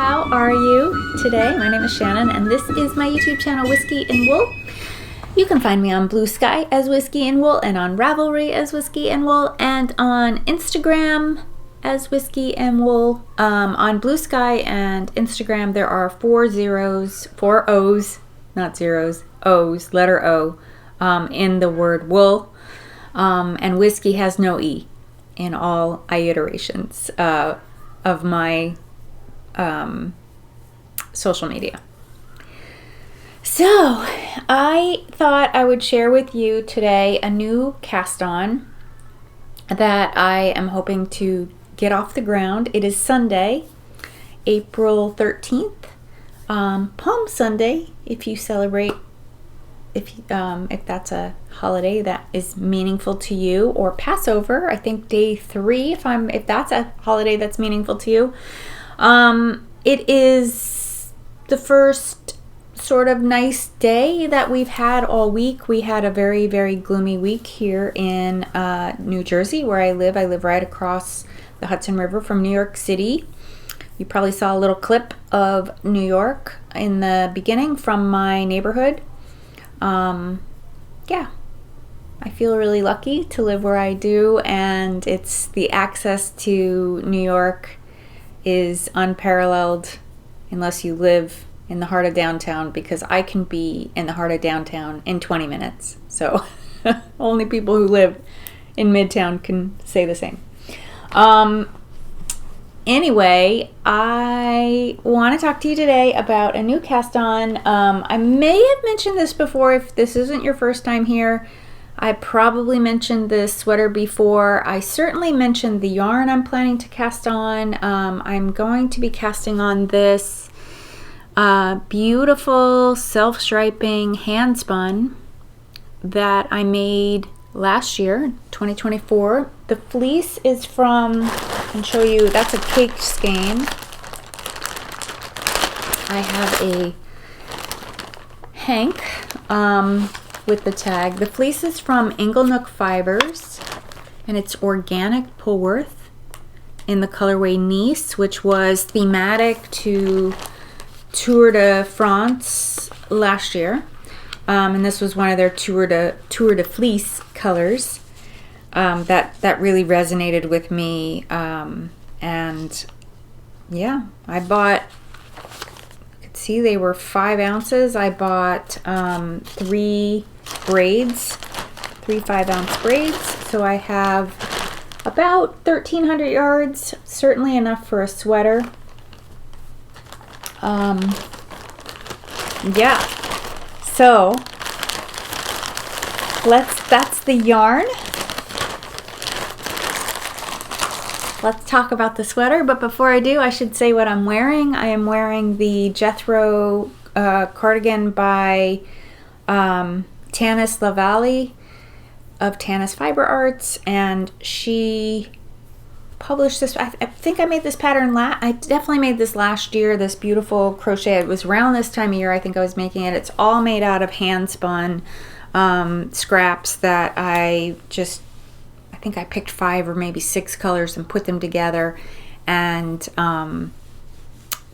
how are you today? My name is Shannon and this is my YouTube channel Whiskey and Wool. You can find me on Bluesky as Whiskey and Wool and on Ravelry as Whiskey and Wool and on Instagram as Whiskey and Wool. On Bluesky and Instagram there are 4 O's, not zeros, O's, letter O, in the word wool. And whiskey has no E in all iterations of my social media. So I thought I would share with you today a new cast on that I am hoping to get off the ground. It is Sunday, April 13th, Palm Sunday if you celebrate, if that's a holiday that is meaningful to you, or Passover, I think day 3 if that's a holiday that's meaningful to you. It is the first sort of nice day that we've had all week. We had a very, very gloomy week here in New Jersey where I live. I live right across the Hudson River from New York City. You probably saw a little clip of New York in the beginning from my neighborhood. Yeah, I feel really lucky to live where I do, and it's the access to New York is unparalleled unless you live in the heart of downtown, because I can be in the heart of downtown in 20 minutes. So only people who live in Midtown can say the same. Anyway, I want to talk to you today about a new cast on. I may have mentioned this before. If this isn't your first time here, I probably mentioned this sweater before. I certainly mentioned the yarn I'm planning to cast on. I'm going to be casting on this beautiful self-striping hand spun that I made last year, 2024. The fleece is from, I can show you, that's a cake skein. I have a hank with the tag. The fleece is from Inglenook Fibers, and it's organic Pulworth in the colorway Nice, which was thematic to Tour de France last year. And this was one of their Tour de Fleece colors that really resonated with me. And yeah, I bought, you could see they were 5 ounces. I bought 3 braids, 3 5-ounce braids. So I have about 1,300 yards, certainly enough for a sweater. Yeah, so that's the yarn. Let's talk about the sweater, but before I do, I should say what I'm wearing. I am wearing the Jethro cardigan by Tanis Lavallee of Tanis Fiber Arts, and she published this. I think I made this pattern I definitely made this last year, this beautiful crochet. It was around this time of year I think I was making it. It's all made out of hand spun scraps that I think I picked 5 or maybe 6 colors and put them together and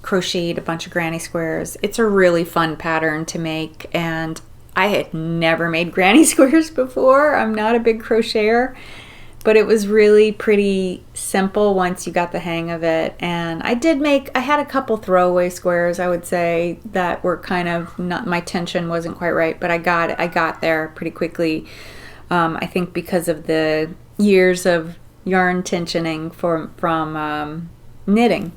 crocheted a bunch of granny squares. It's a really fun pattern to make, and I had never made granny squares before. I'm not a big crocheter, but it was really pretty simple once you got the hang of it. And I had a couple throwaway squares, I would say, that were kind of not, my tension wasn't quite right, but I got there pretty quickly. I think because of the years of yarn tensioning from knitting.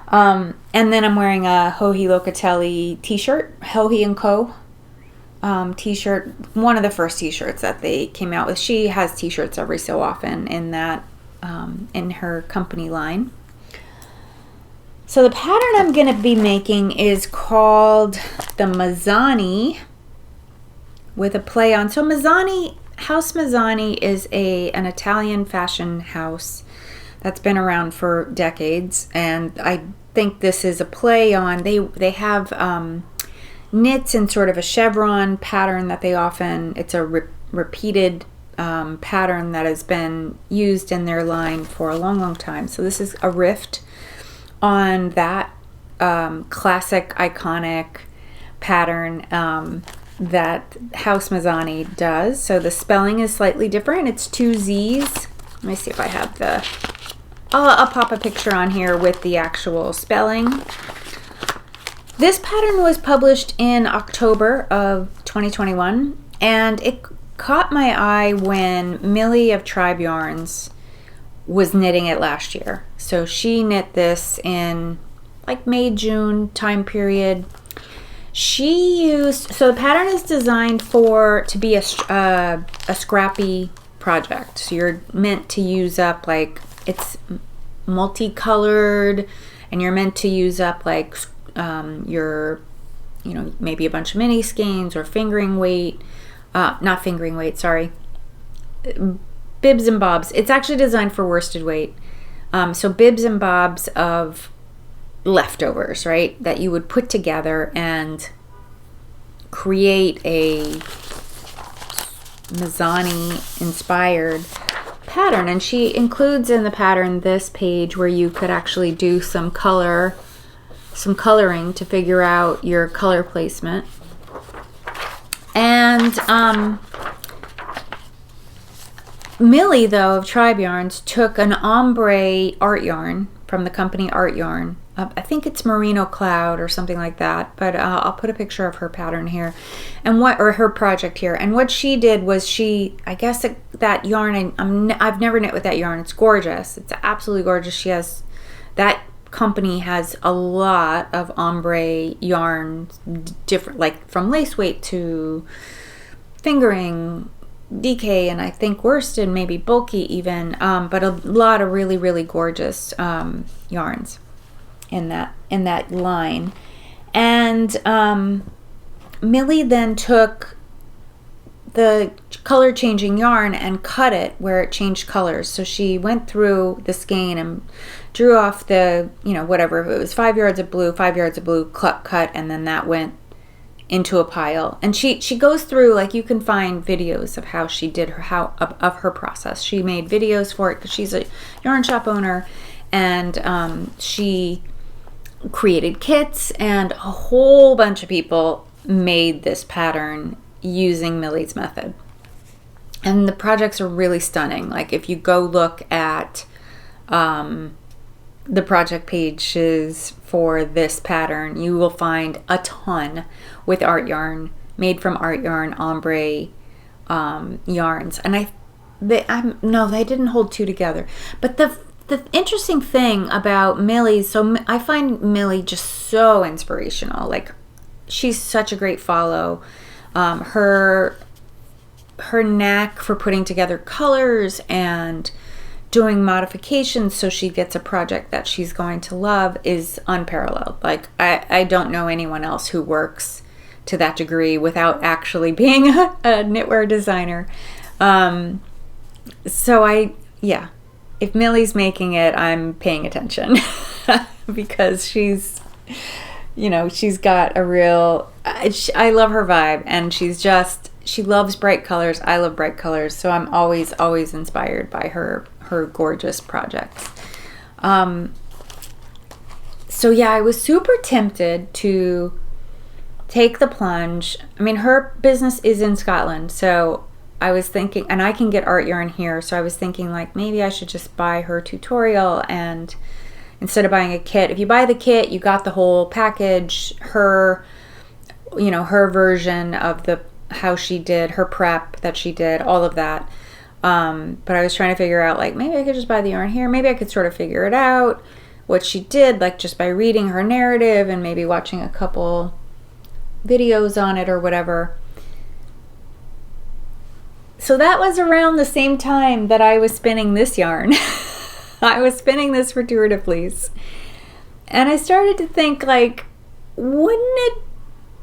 And then I'm wearing a Joji Locatelli t-shirt, Joji and Co. T-shirt, one of the first t-shirts that they came out with. She has t-shirts every so often in that in her company line. So the pattern I'm going to be making is called the MiZZoni, with a play on. So MiZZoni, House MiZZoni is an Italian fashion house that's been around for decades, and I think this is a play on. They have knits in sort of a chevron pattern that they often, it's a repeated pattern that has been used in their line for a long, long time. So this is a rift on that classic, iconic pattern that House MiZZoni does. So the spelling is slightly different. It's 2 Z's. Let me see if I have the... I'll pop a picture on here with the actual spelling. This pattern was published in October of 2021, and it caught my eye when Milli of Tribe Yarns was knitting it last year. So she knit this in like May, June time period. She used, so the pattern is designed to be a scrappy project. So you're meant to use up, like, it's multicolored, and you're meant to use up like your, you know, maybe a bunch of mini skeins or fingering weight, not fingering weight, sorry, bibs and bobs. It's actually designed for worsted weight. So bibs and bobs of leftovers, right, that you would put together and create a MiZZoni inspired pattern. And she includes in the pattern this page where you could actually do some coloring to figure out your color placement. And Milli, though, of Tribe Yarns, took an ombre art yarn from the company Art Yarn. I think it's Merino Cloud or something like that, but I'll put a picture of her pattern here, or her project here. And what she did was I guess that yarn, I've never knit with that yarn. It's gorgeous. It's absolutely gorgeous. That company has a lot of ombre yarn, different, like from lace weight to fingering, DK, and I think worsted, maybe bulky even, but a lot of really, really gorgeous yarns in that line. And Milli then took the color changing yarn and cut it where it changed colors. So she went through the skein and drew off the, you know, whatever, if it was 5 yards of blue, cut, and then that went into a pile. And she goes through, like, you can find videos of how she did of her process. She made videos for it because she's a yarn shop owner, and she created kits, and a whole bunch of people made this pattern using Milli's method. And the projects are really stunning. Like, if you go look at the project pages for this pattern, you will find a ton with art yarn, made from art yarn, ombre yarns. And they didn't hold two together. But the interesting thing about Milli, so I find Milli just so inspirational. Like, she's such a great follow. Her knack for putting together colors and doing modifications so she gets a project that she's going to love is unparalleled. Like, I don't know anyone else who works to that degree without actually being a knitwear designer. If Milli's making it, I'm paying attention because she's got a real, I love her vibe, and she loves bright colors. I love bright colors. So I'm always inspired by her gorgeous projects. I was super tempted to take the plunge. I mean, her business is in Scotland, so I was thinking, and I can get art yarn here, so I was thinking, like, maybe I should just buy her tutorial, and instead of buying a kit, if you buy the kit, you got the whole package, her version of how she did her prep that she did, all of that. But I was trying to figure out, like, maybe I could just buy the yarn here. Maybe I could sort of figure it out, what she did, like, just by reading her narrative and maybe watching a couple videos on it or whatever. So that was around the same time that I was spinning this yarn. I was spinning this for Tour de Fleece. And I started to think, like, wouldn't it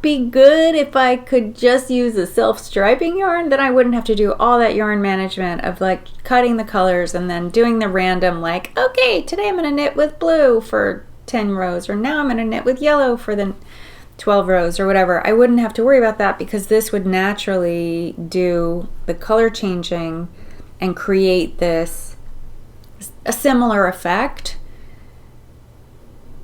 be good if I could just use a self-striping yarn? Then I wouldn't have to do all that yarn management of, like, cutting the colors and then doing the random, like, okay, today I'm going to knit with blue for 10 rows, or now I'm going to knit with yellow for the 12 rows or whatever. I wouldn't have to worry about that because this would naturally do the color changing and create a similar effect.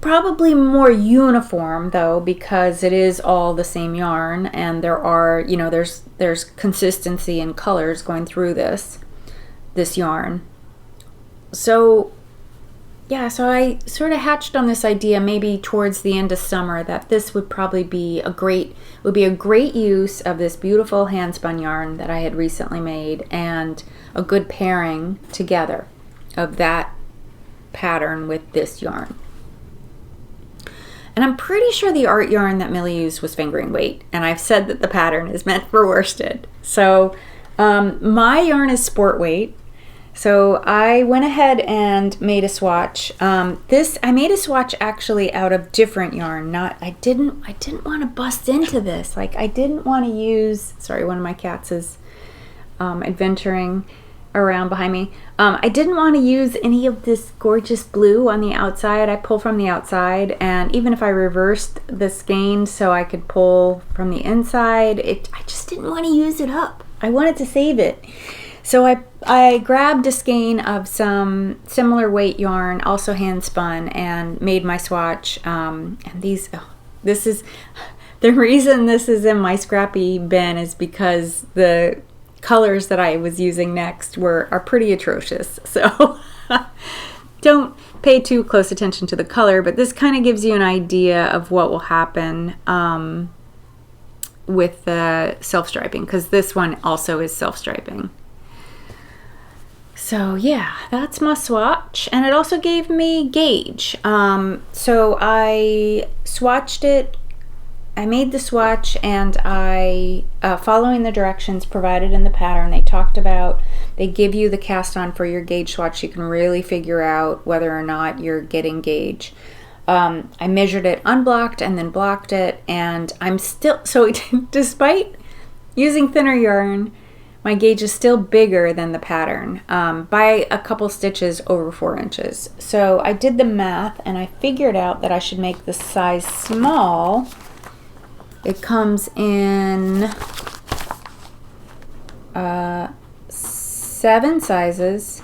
probably more uniform though, because it is all the same yarn, and there are, you know, there's consistency in colors going through this yarn. So yeah, so I sort of hatched on this idea maybe towards the end of summer that this would probably be a great use of this beautiful hand spun yarn that I had recently made, and a good pairing together of that pattern with this yarn. And I'm pretty sure the art yarn that Milli used was fingering weight, and I've said that the pattern is meant for worsted. So my yarn is sport weight. So I went ahead and made a swatch. I made a swatch actually out of different yarn. I didn't want to bust into this. Like, I didn't want to use, sorry, one of my cats is adventuring around behind me. I didn't want to use any of this gorgeous blue on the outside. I pull from the outside, and even if I reversed the skein so I could pull from the inside, I just didn't want to use it up. I wanted to save it. So I grabbed a skein of some similar weight yarn, also hand spun, and made my swatch. And this is the reason this is in my scrappy bin, is because the colors that I was using next are pretty atrocious. So don't pay too close attention to the color, but this kind of gives you an idea of what will happen with the self-striping, because this one also is self-striping. So yeah, that's my swatch, and it also gave me gauge. So I swatched it, I made the swatch, and I, following the directions provided in the pattern, they give you the cast on for your gauge swatch. You can really figure out whether or not you're getting gauge. I measured it unblocked and then blocked it, and I'm still, so despite using thinner yarn, my gauge is still bigger than the pattern by a couple stitches over 4 inches. So I did the math, and I figured out that I should make the size small. It comes in 7 sizes,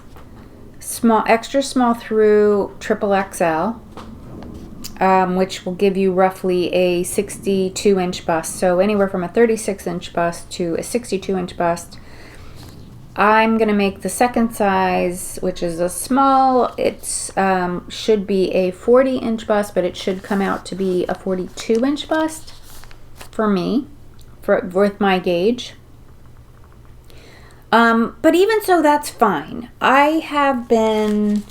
small, extra small through triple XL, which will give you roughly a 62-inch bust. So anywhere from a 36-inch bust to a 62-inch bust. I'm going to make the second size, which is a small. It should be a 40-inch bust, but it should come out to be a 42-inch bust for me, with my gauge. But even so, that's fine. I have been,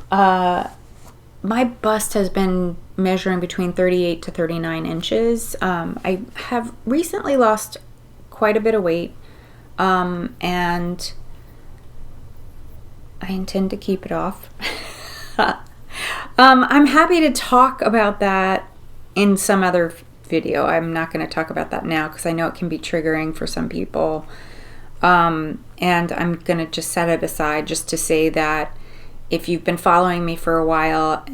my bust has been measuring between 38 to 39 inches. I have recently lost quite a bit of weight. And I intend to keep it off. I'm happy to talk about that in some other video. I'm not going to talk about that now because I know it can be triggering for some people. And I'm going to just set it aside just to say that if you've been following me for a while,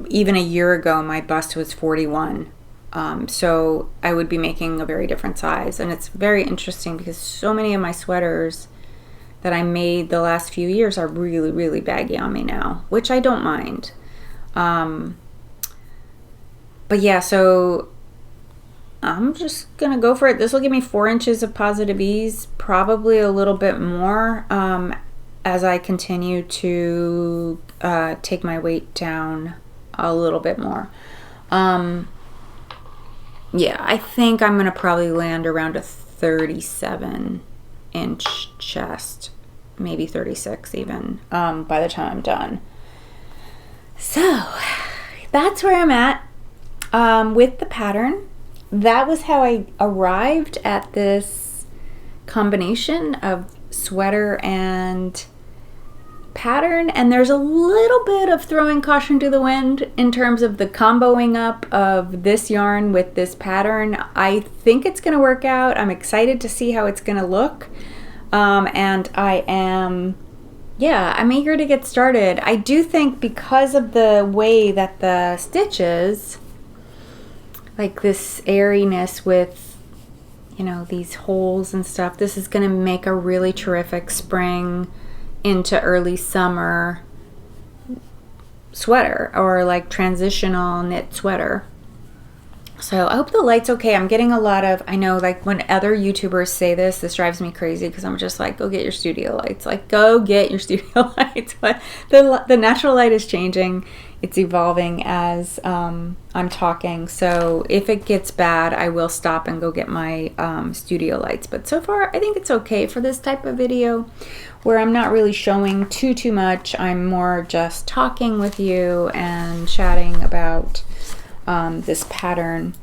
even a year ago, my bust was 41. So I would be making a very different size, and it's very interesting because so many of my sweaters that I made the last few years are really, really baggy on me now, which I don't mind. But yeah, so I'm just gonna go for it. This will give me 4 inches of positive ease, probably a little bit more, as I continue to take my weight down a little bit more. Yeah, I think I'm going to probably land around a 37-inch chest, maybe 36 even, by the time I'm done. So, that's where I'm at with the pattern. That was how I arrived at this combination of sweater and pattern, and there's a little bit of throwing caution to the wind in terms of the comboing up of this yarn with this pattern. I think it's going to work out. I'm excited to see how it's going to look, and I'm eager to get started. I do think because of the way that the stitches, like this airiness with, you know, these holes and stuff, this is going to make a really terrific spring into early summer sweater, or like transitional knit sweater. So I hope the light's okay. I'm getting a lot of, I know like when other YouTubers say this drives me crazy, because I'm just like, go get your studio lights. Like, go get your studio lights. But the natural light is changing. It's evolving as I'm talking. So if it gets bad, I will stop and go get my studio lights. But so far, I think it's okay for this type of video, where I'm not really showing too much. I'm more just talking with you and chatting about this pattern.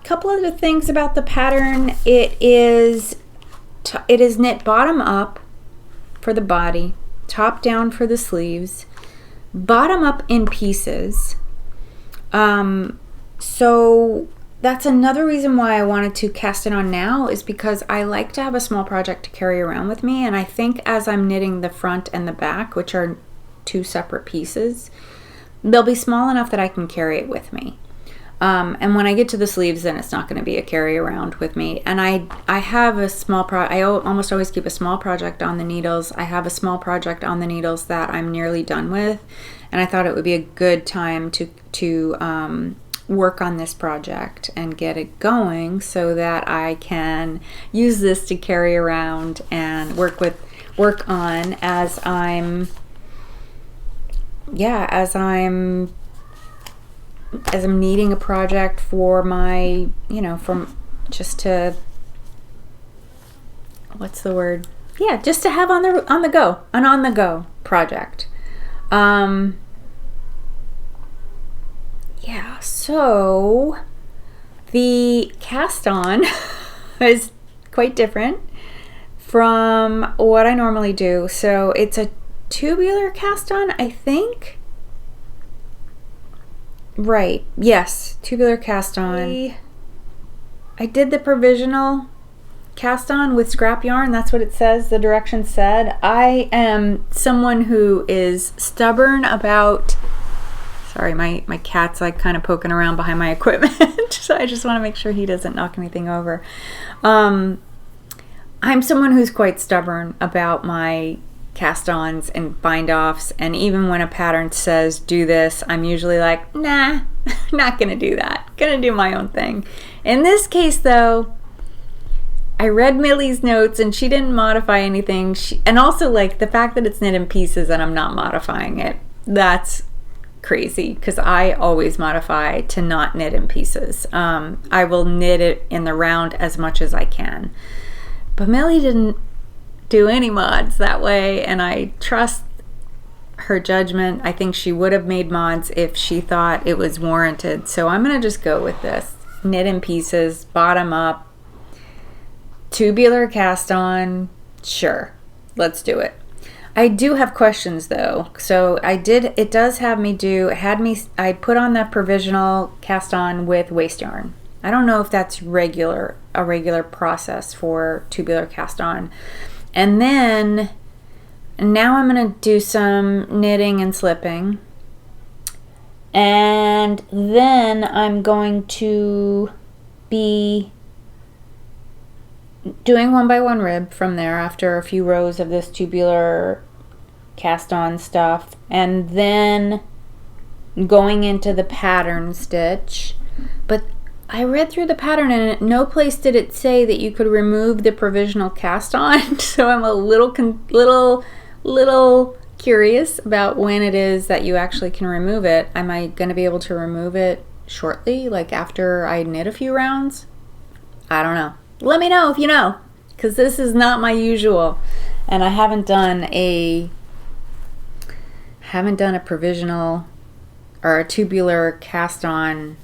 Couple other things about the pattern. It is knit bottom up for the body, top down for the sleeves, bottom up in pieces. So that's another reason why I wanted to cast it on now, is because I like to have a small project to carry around with me. And I think as I'm knitting the front and the back, which are 2 separate pieces, they'll be small enough that I can carry it with me. And when I get to the sleeves, then it's not going to be a carry around with me. And I have a small I almost always keep a small project on the needles. I have a small project on the needles that I'm nearly done with, and I thought it would be a good time to work on this project and get it going, so that I can use this to carry around and work on as I'm needing a project for my, from just to, what's the word? Yeah, just to have on the go project. Yeah, so the cast on is quite different from what I normally do. So it's a tubular cast on, I think. Right, yes, tubular cast on. I did the provisional cast on with scrap yarn. That's what it says, the directions said. I am someone who is stubborn about, sorry, my cat's like kind of poking around behind my equipment. So I just want to make sure he doesn't knock anything over. I'm someone who's quite stubborn about my cast-ons and bind-offs, and even when a pattern says do this, I'm usually like, nah, not gonna do that, gonna do my own thing. In this case though, I read Milli's notes and she didn't modify anything, and also like the fact that it's knit in pieces and I'm not modifying it, that's crazy, because I always modify to not knit in pieces. I will knit it in the round as much as I can, but Milli didn't do any mods that way, and I trust her judgment. I think she would have made mods if she thought it was warranted, so I'm gonna just go with this knit in pieces, bottom up, tubular cast on. Sure, let's do it. I do have questions though, so I put on that provisional cast on with waste yarn. I don't know if that's a regular process for tubular cast on. And then now I'm going to do some knitting and slipping. And then I'm going to be doing 1x1 rib from there after a few rows of this tubular cast on stuff. And then going into the pattern stitch. But I read through the pattern and at no place did it say that you could remove the provisional cast on. So I'm a little curious about when it is that you actually can remove it. Am I going to be able to remove it shortly, like after I knit a few rounds? I don't know. Let me know if you know, because this is not my usual, and I haven't done a provisional or a tubular cast on.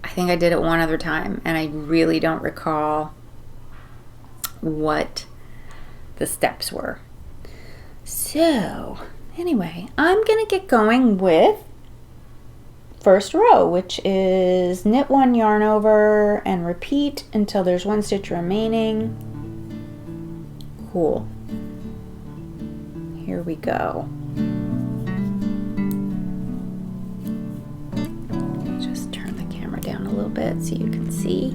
I think I did it one other time, and I really don't recall what the steps were. So anyway, I'm gonna get going with first row, which is knit 1 yarn over and repeat until there's 1 stitch remaining. Cool. Here we go. Just turn the camera down a little bit so you can see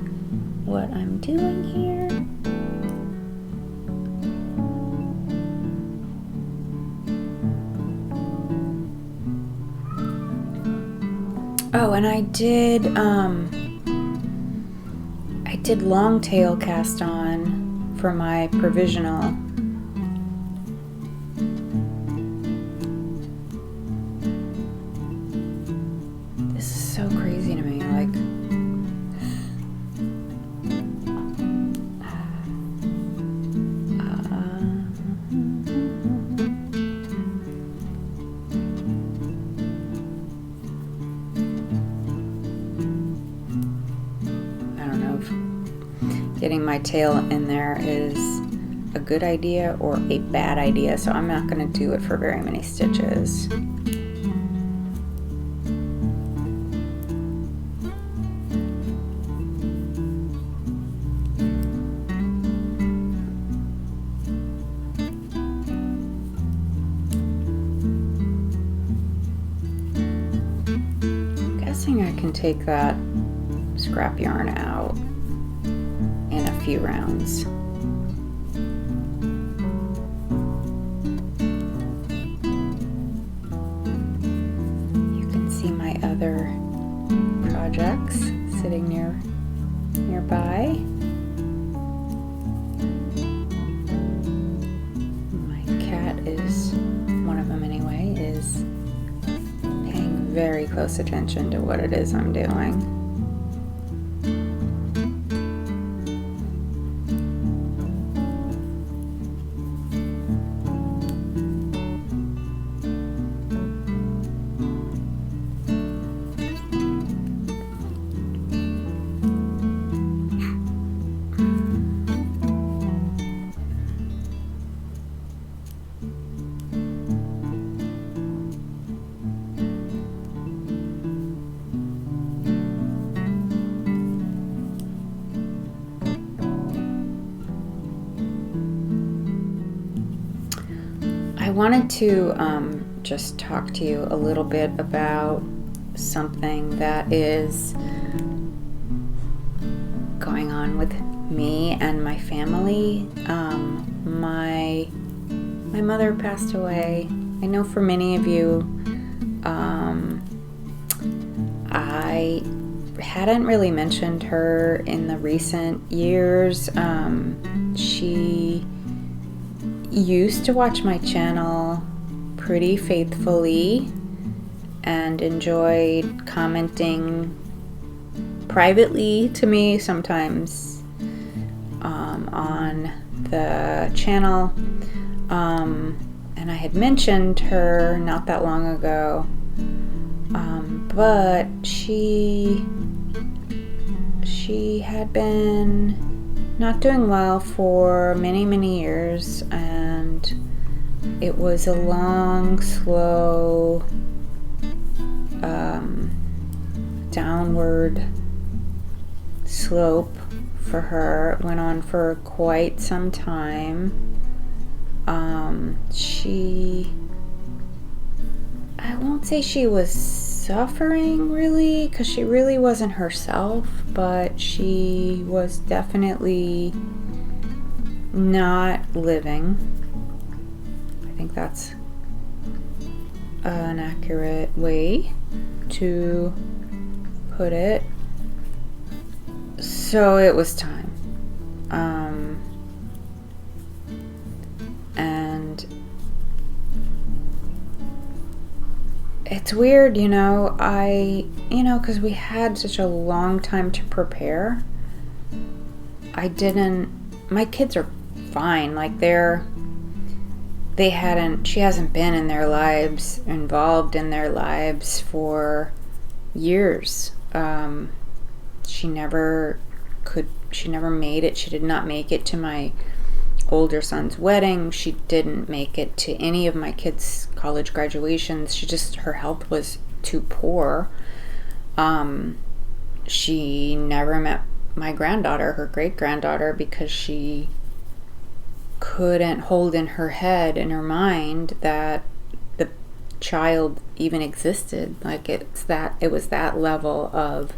what I'm doing here. Oh, and I did long tail cast on for my provisional. This is so crazy to me, like getting my tail in there is a good idea or a bad idea, so I'm not going to do it for very many stitches. I'm guessing I can take that scrap yarn out in a few rounds. You can see my other projects sitting nearby. My cat is, one of them anyway, is paying very close attention to what it is I'm doing. I wanted to just talk to you a little bit about something that is going on with me and my family. My mother passed away. I know for many of you, I hadn't really mentioned her in the recent years. She used to watch my channel pretty faithfully and enjoyed commenting privately to me sometimes on the channel, and I had mentioned her not that long ago, but she had been not doing well for many years, and it was a long, slow, downward slope for her. It went on for quite some time. I won't say she was suffering really, because she really wasn't herself, but she was definitely not living. I think that's an accurate way to put it. So it was time. And it's weird, because we had such a long time to prepare. My kids are fine. Like she hasn't been in their lives, involved in their lives for years. She never made it. She did not make it to my older son's wedding. She didn't make it to any of my kids' college graduations. Her health was too poor. She never met my granddaughter, her great-granddaughter, because she couldn't hold in her head, in her mind, that the child even existed. Like it was that level of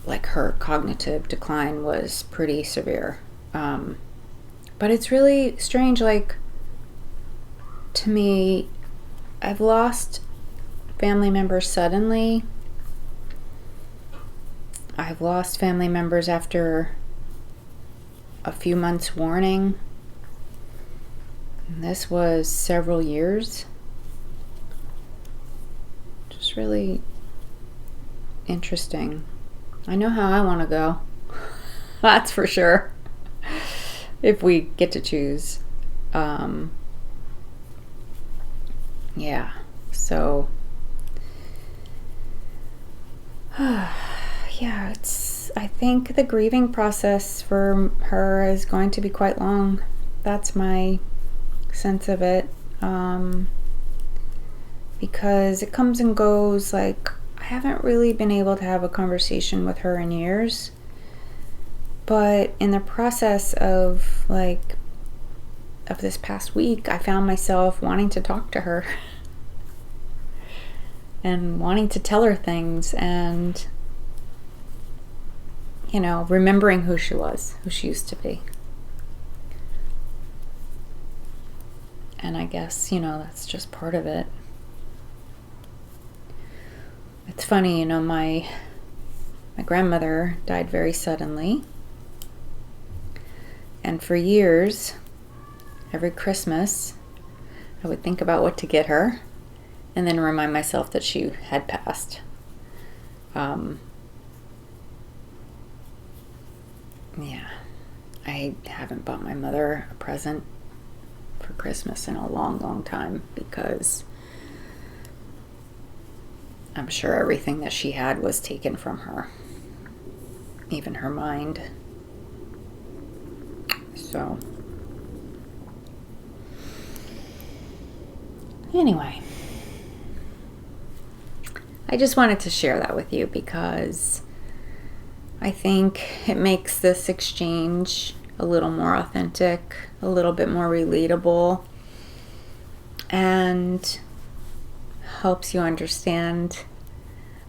like her cognitive decline was pretty severe. But it's really strange, like, to me, I've lost family members suddenly. I've lost family members after a few months warning. And this was several years. Just really interesting. I know how I want to go. That's for sure. If we get to choose. Yeah. So, yeah, I think the grieving process for her is going to be quite long. That's my sense of it. Because it comes and goes. Like, I haven't really been able to have a conversation with her in years. But in the process of this past week, I found myself wanting to talk to her and wanting to tell her things, and, you know, remembering who she was, who she used to be. And I guess, you know, that's just part of it. It's funny, you know, my grandmother died very suddenly. And for years, every Christmas, I would think about what to get her and then remind myself that she had passed. Yeah, I haven't bought my mother a present for Christmas in a long, long time because I'm sure everything that she had was taken from her, even her mind. So, anyway, I just wanted to share that with you because I think it makes this exchange a little more authentic, a little bit more relatable, and helps you understand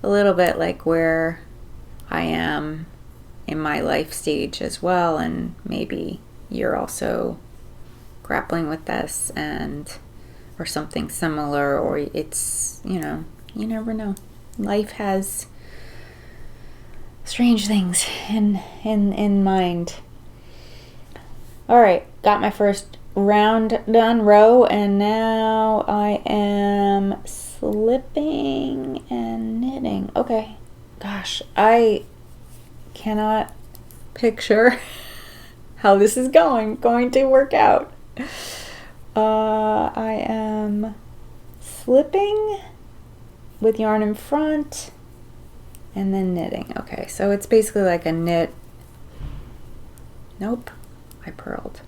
a little bit like where I am in my life stage as well, and maybe you're also grappling with this or something similar, or it's, you know, you never know. Life has strange things in mind. All right, got my first round done, row, and now I am slipping and knitting. Okay, gosh, I cannot picture how this is going to work out. I am slipping with yarn in front and then knitting. Okay, so it's basically like a knit. Nope, I purled.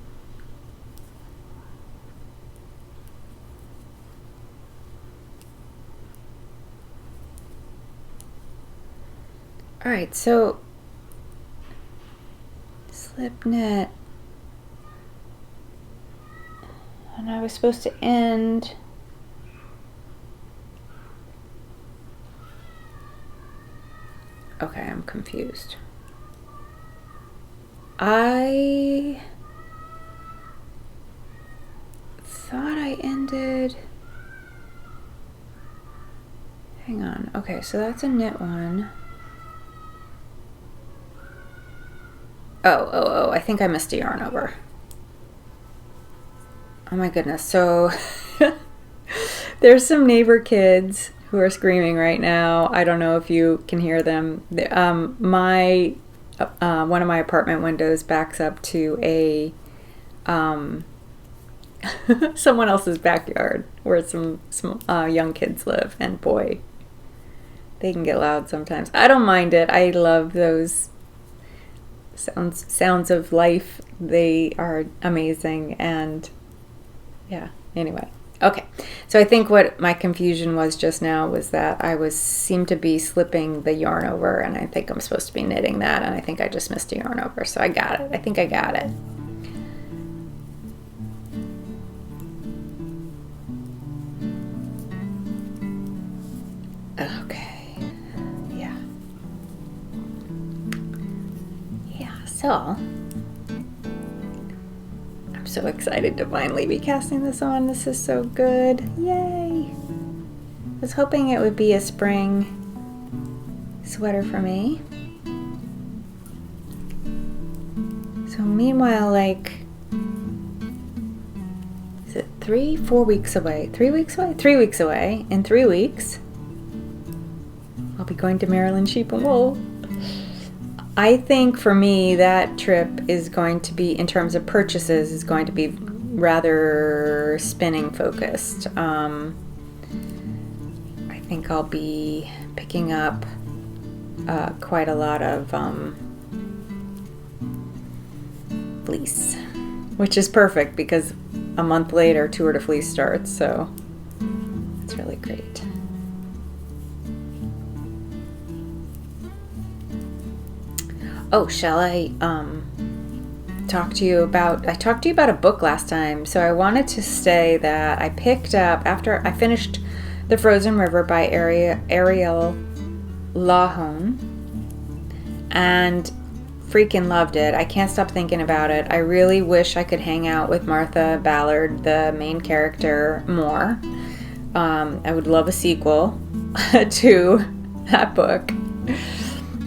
All right, so slip knit, and I was supposed to end okay, I'm confused. I thought I ended, hang on, okay, so that's a knit one. Oh, I think I missed a yarn over. Oh my goodness. So there's some neighbor kids who are screaming right now. I don't know if you can hear them. One of my apartment windows backs up to a someone else's backyard where some young kids live, and boy, they can get loud sometimes. I don't mind it. I love those sounds of life. They are amazing. And yeah, anyway, okay, so I think what my confusion was just now was that I seemed to be slipping the yarn over, and I think I'm supposed to be knitting that, and I think I just missed a yarn over, so I got it. I think I got it. Okay, yeah, so so excited to finally be casting this on. This is so good. Yay! I was hoping it would be a spring sweater for me. So meanwhile, like, is it 4 weeks away? 3 weeks away? 3 weeks away. In 3 weeks, I'll be going to Maryland Sheep and Wool. I think for me, that trip is going to be, in terms of purchases, is going to be rather spinning focused. I think I'll be picking up quite a lot of fleece, which is perfect because a month later Tour de Fleece starts, so it's really great. Oh, shall I talk to you about, I talked to you about a book last time, so I wanted to say that I picked up, after I finished The Frozen River by Ariel Lawhon, and freaking loved it. I can't stop thinking about it. I really wish I could hang out with Martha Ballard, the main character, more. I would love a sequel to that book.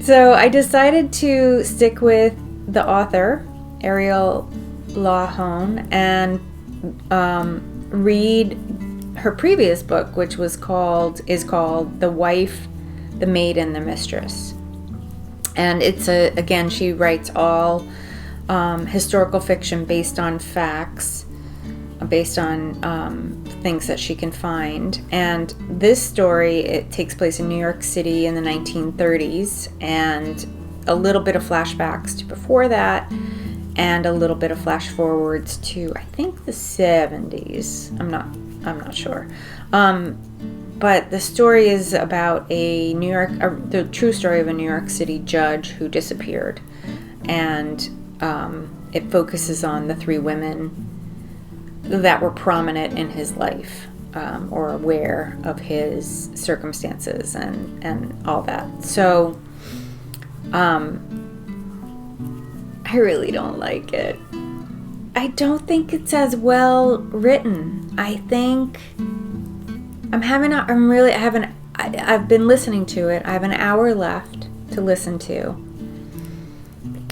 So I decided to stick with the author, Ariel Lawhon, and read her previous book, which is called The Wife, the Maid, and the Mistress. And it's again, she writes all historical fiction based on facts, based on things that she can find. And this story, it takes place in New York City in the 1930s, and a little bit of flashbacks to before that, and a little bit of flash forwards to, I think, the 70s. I'm not sure. But the story is about the true story of a New York City judge who disappeared. And it focuses on the 3 women that were prominent in his life, or aware of his circumstances and all that. So I really don't like it. I don't think it's as well written. I think I've been listening to it. I have an hour left to listen to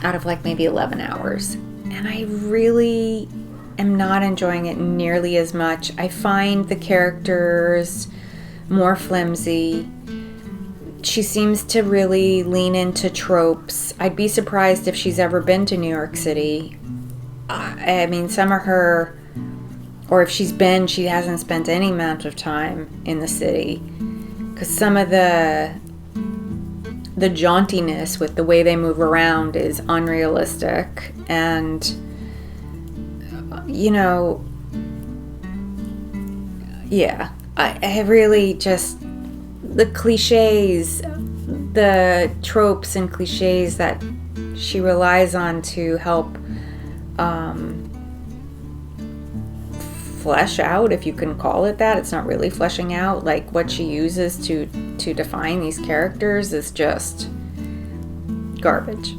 out of like maybe 11 hours. And I really am not enjoying it nearly as much. I find the characters more flimsy. She seems to really lean into tropes. I'd be surprised if she's ever been to New York City. I mean, some of her, or if she's been, she hasn't spent any amount of time in the city, because some of the jauntiness with the way they move around is unrealistic. And I really just, the cliches, the tropes and cliches that she relies on to help flesh out, if you can call it that. It's not really fleshing out. Like, what she uses to define these characters is just garbage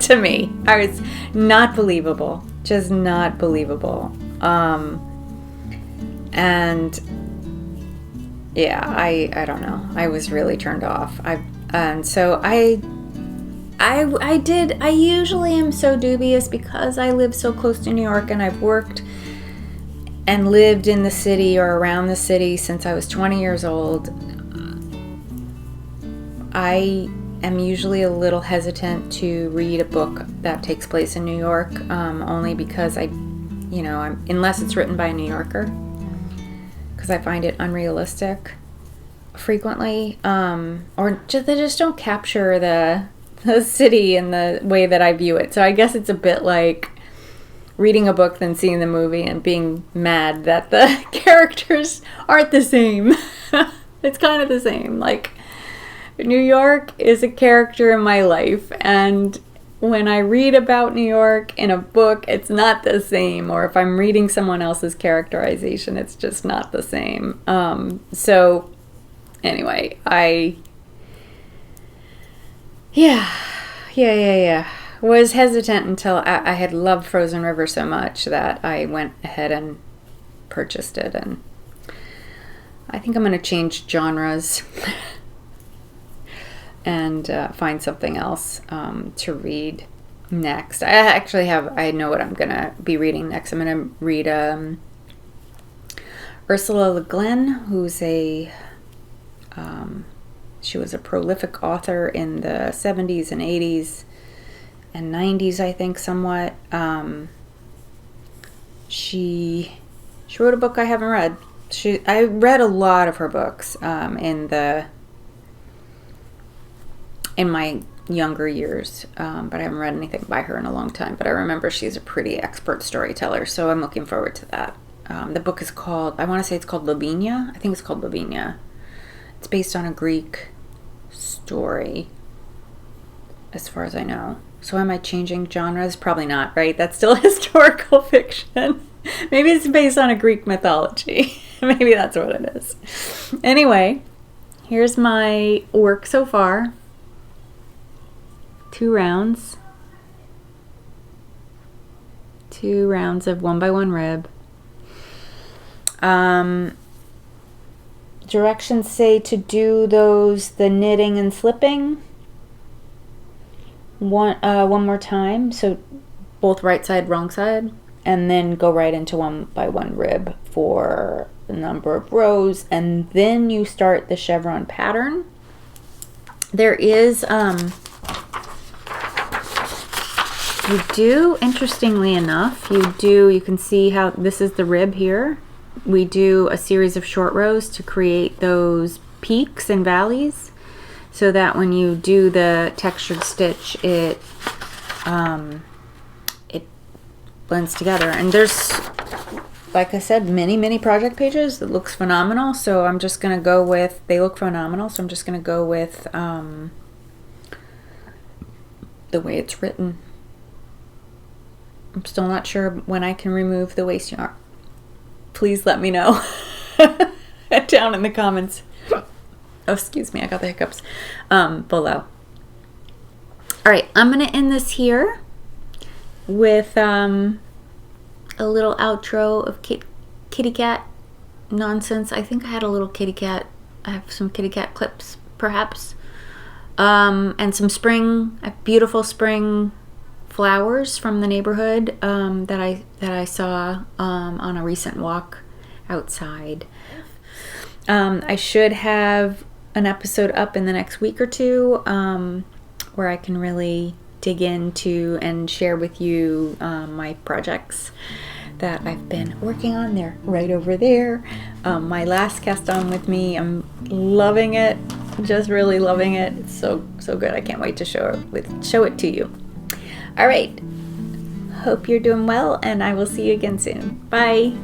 to me. I was not believable. Just not believable. And yeah, I don't know. I was really turned off. I usually am so dubious because I live so close to New York, and I've worked and lived in the city or around the city since I was 20 years old. I am usually a little hesitant to read a book that takes place in New York, only because unless it's written by a New Yorker, because I find it unrealistic frequently, or they just don't capture the city in the way that I view it. So I guess it's a bit like reading a book, then seeing the movie and being mad that the characters aren't the same. It's kind of the same. Like, New York is a character in my life, and when I read about New York in a book, it's not the same. Or if I'm reading someone else's characterization, it's just not the same. So anyway, yeah. was hesitant until I had loved Frozen River so much that I went ahead and purchased it, and I think I'm going to change genres and find something else to read next. I know what I'm going to be reading next. I'm going to read Ursula Le Guin, who's she was a prolific author in the 70s and 80s and 90s, I think, somewhat. She wrote a book I haven't read. I read a lot of her books in my younger years, but I haven't read anything by her in a long time. But I remember she's a pretty expert storyteller, so I'm looking forward to that. The book is called, I want to say it's called Lavinia. I think it's called Lavinia. It's based on a Greek story, as far as I know. So am I changing genres? Probably not, right? That's still historical fiction. Maybe it's based on a Greek mythology. Maybe that's what it is. Anyway, here's my work so far. 2 rounds. 2 rounds of 1x1 rib. Directions say to do the knitting and slipping one more time, so both right side, wrong side, and then go right into 1x1 rib for a number of rows, and then you start the chevron pattern. There is interestingly enough, you can see how this is the rib here. We do a series of short rows to create those peaks and valleys, so that when you do the textured stitch, it blends together. And there's, like I said, many project pages. It looks phenomenal, so I'm just gonna go with, they look phenomenal, so I'm just gonna go with the way it's written. I'm still not sure when I can remove the waste yarn. Please let me know down in the comments. Oh, excuse me, I got the hiccups below. All right, I'm going to end this here with a little outro of kitty cat nonsense. I think I had a little kitty cat. I have some kitty cat clips, perhaps. And some beautiful spring flowers from the neighborhood that I saw on a recent walk outside. I should have an episode up in the next week or two where I can really dig into and share with you my projects that I've been working on. They're right over there. My last cast on with me, I'm loving it, just really loving it. It's so good. I can't wait to show it to you. All right, hope you're doing well, and I will see you again soon. Bye.